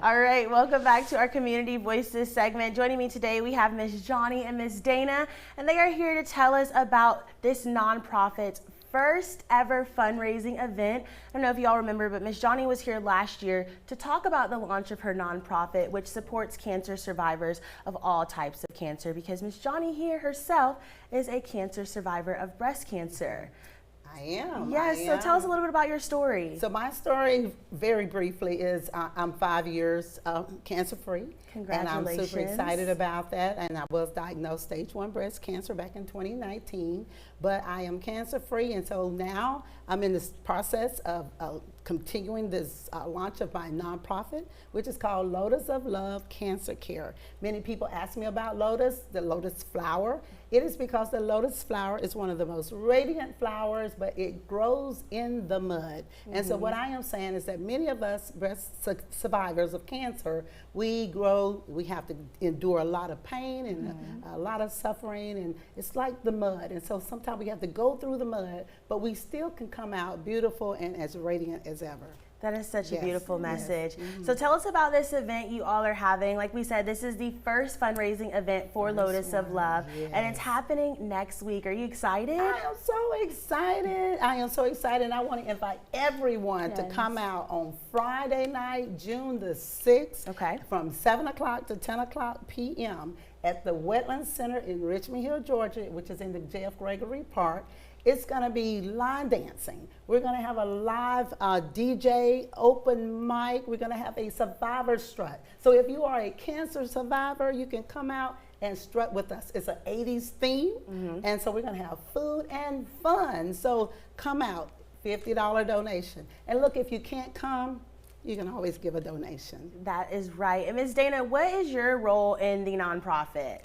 All right, welcome back to our Community Voices segment. Joining me today, we have Miss Johnny and Miss Dana, and they are here to tell us about this nonprofit's first ever fundraising event. I don't know if y'all remember, but Miss Johnny was here last year to talk about the launch of her nonprofit, which supports cancer survivors of all types of cancer, because Miss Johnny here herself is a cancer survivor of breast cancer. I am. Yes, so tell us a little bit about your story. So my story, very briefly, is I'm 5 years cancer free. Congratulations. And I'm super excited about that. And I was diagnosed stage 1 breast cancer back in 2019, but I am cancer free. And so now I'm in this process of continuing this launch of my nonprofit, which is called Lotus of Love Cancer Care. Many people ask me about Lotus, the lotus flower. It is because the lotus flower is one of the most radiant flowers, but it grows in the mud. And so what I am saying is that many of us breast survivors of cancer, we have to endure a lot of pain and a lot of suffering, and it's like the mud. And so sometimes we have to go through the mud, but we still can come out beautiful and as radiant as ever. That is such a beautiful message. So tell us about this event you all are having. Like we said, this is the first fundraising event for Lotus of Love, and it's happening next week. Are you excited? I am so excited. I am so excited. I want to invite everyone to come out on Friday night, June the 6th, from 7 o'clock to 10 o'clock p.m. at the Wetlands Center in Richmond Hill, Georgia, which is in the J.F. Gregory Park. It's going to be line dancing. We're going to have a live DJ, open mic. We're going to have a survivor strut. So if you are a cancer survivor, you can come out and strut with us. It's an 80s theme, and so we're going to have food and fun. So come out, $50 donation. And look, if you can't come, you can always give a donation. That is right. And Ms. Dana, what is your role in the nonprofit?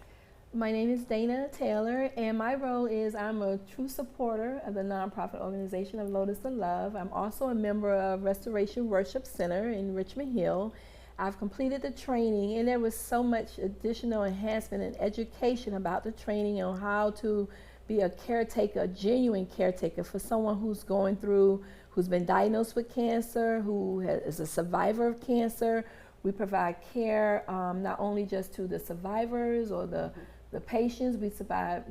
My name is Dana Taylor, and my role is I'm a true supporter of the nonprofit organization of Lotus of Love. I'm also a member of Restoration Worship Center in Richmond Hill. I've completed the training, and there was so much additional enhancement and education about the training on how to be a caretaker, a genuine caretaker for someone who's going through, who's been diagnosed with cancer, who is a survivor of cancer. We provide care not only just to the survivors or the patients, we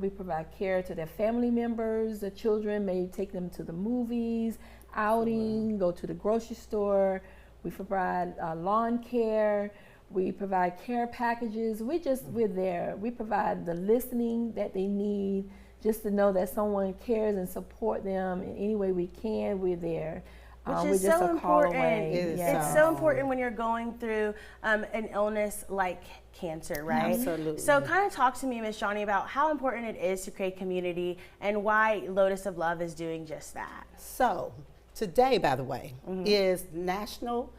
provide care to their family members. The children may take them to the movies, outing, go to the grocery store. We provide lawn care. We provide care packages. We're there. We provide the listening that they need, just to know that someone cares and support them in any way we can. We're there. Which is so important. It's so important when you're going through an illness like cancer, right? Absolutely. So kind of talk to me, Ms. Johnny, about how important it is to create community and why Lotus of Love is doing just that. So today, by the way, is National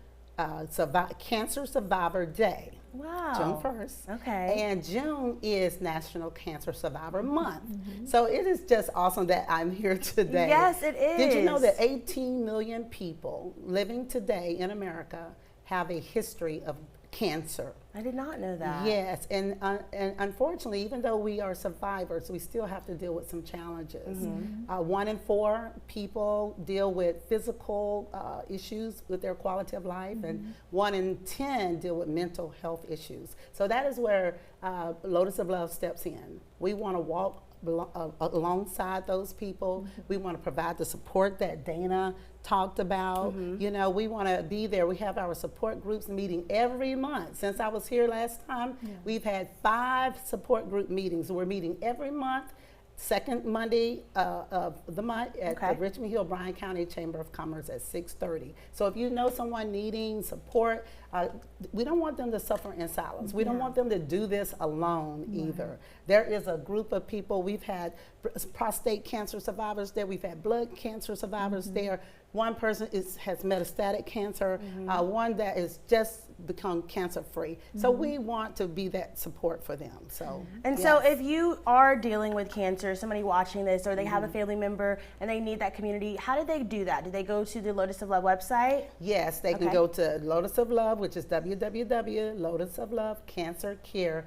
Cancer Survivor Day. Wow. June 1st. Okay. And June is National Cancer Survivor Month. So it is just awesome that I'm here today. Yes, it is. Did you know that 18 million people living today in America have a history of cancer? I did not know that. Yes, and unfortunately, even though we are survivors, we still have to deal with some challenges. 1 in 4 people deal with physical issues with their quality of life, and 1 in 10 deal with mental health issues. So that is where Lotus of Love steps in. We want to walk alongside those people. We want to provide the support that Dana talked about. You know, we want to be there. We have our support groups meeting every month. Since I was here last time, we've had 5 support group meetings. We're meeting every month, second Monday of the month at the Richmond Hill Bryan County Chamber of Commerce at 6:30. So if you know someone needing support, we don't want them to suffer in silence. We don't want them to do this alone either. There is a group of people. We've had prostate cancer survivors there. We've had blood cancer survivors there. One person has metastatic cancer. One that is just become cancer free. So we want to be that support for them. So so if you are dealing with cancer, somebody watching this, or they have a family member and they need that community, how do they do that? Do they go to the Lotus of Love website? Yes, they can go to Lotus of Love, which is www.lotusoflovecancercare.com.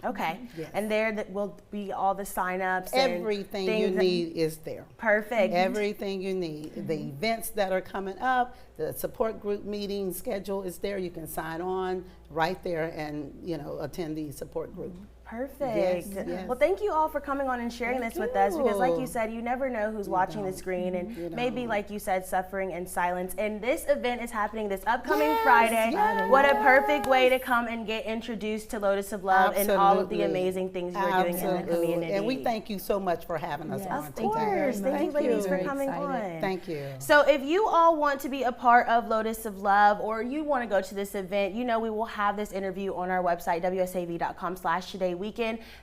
Okay. Yes. And there that will be all the sign-ups. Everything you need is there. Perfect. Everything you need. The events that are coming up, the support group meeting schedule is there. You can sign on right there and, attend the support group. Perfect. Yes. Well, thank you all for coming on and sharing this with us, because like you said, you never know who's watching the screen and maybe, like you said, suffering in silence. And this event is happening this upcoming Friday. Yes. What a perfect way to come and get introduced to Lotus of Love and all of the amazing things you're doing in the community. And we thank you so much for having us on today. Of course. Thank you, ladies, for coming on. Thank you. So if you all want to be a part of Lotus of Love, or you want to go to this event, we will have this interview on our website, wsav.com/todayweekend.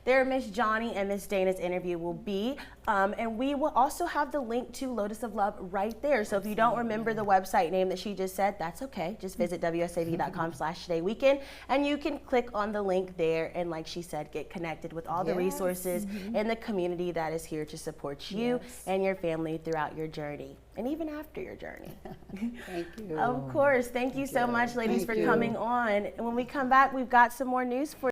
There, Miss Johnny and Miss Dana's interview will be, and we will also have the link to Lotus of Love right there. So if you don't remember the website name that she just said, that's okay. Just visit wsav.com/todayweekend, and you can click on the link there and, like she said, get connected with all the resources in the community that is here to support you and your family throughout your journey, and even after your journey. Thank you. Of course. Thank you so much, ladies, for coming on. And when we come back, we've got some more news for you.